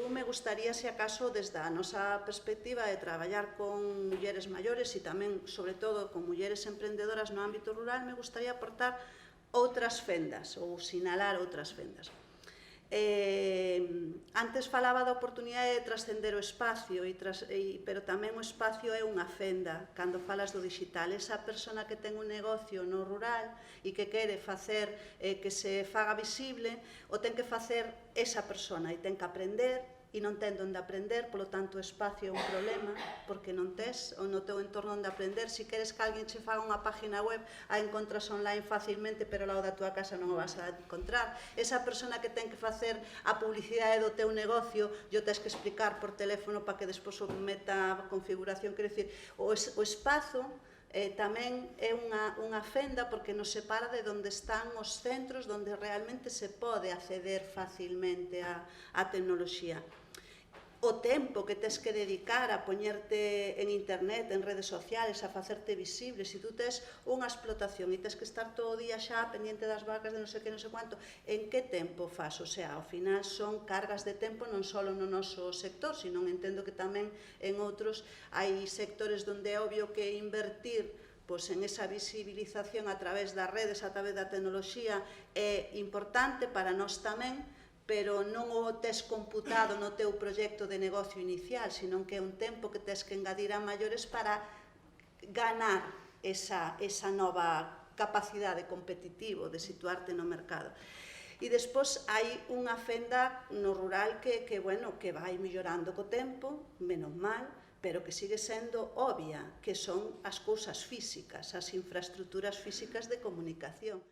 me gustaría, se acaso, desde a nosa perspectiva de traballar con mulleres maiores e tamén, sobre todo, con mulleres emprendedoras no ámbito rural, me gustaría aportar outras fendas ou sinalar outras fendas. Antes falaba da oportunidade de trascender o espacio, pero tamén o espacio é unha fenda cando falas do digital. Esa persona que ten un negocio no rural e que quere facer que se faga visible, o ten que facer esa persona e ten que aprender e non ten onde aprender, polo tanto o espacio é un problema porque non tes no teu entorno onde aprender. Se queres que alguén che faga unha página web, a encontras online facilmente, pero ao lado da túa casa non o vas a encontrar. Esa persona que ten que facer a publicidade do teu negocio, yo tens que explicar por teléfono para que despois o meta a configuración. Quero dicir, o espazo tamén é unha fenda porque nos separa de onde están os centros onde realmente se pode acceder facilmente á tecnoloxía. O tempo que tes que dedicar a poñerte en internet, en redes sociales, a facerte visible, se tú tes unha explotación e tes que estar todo o día xa pendiente das vacas, de non sei que, non sei quanto, en que tempo faz? O sea, ao final son cargas de tempo non só no noso sector, sino entendo que tamén en outros hai sectores onde é obvio que invertir en esa visibilización a través das redes, a través da tecnoloxía, é importante para nós tamén, pero non o tes computado no teu proxecto de negocio inicial, senón que é un tempo que tes que engadir a maiores para ganar esa nova capacidade competitiva de situarte no mercado. E despois hai unha fenda no rural que vai mellorando co tempo, menos mal, pero que sigue sendo obvia, que son as cousas físicas, as infraestructuras físicas de comunicación.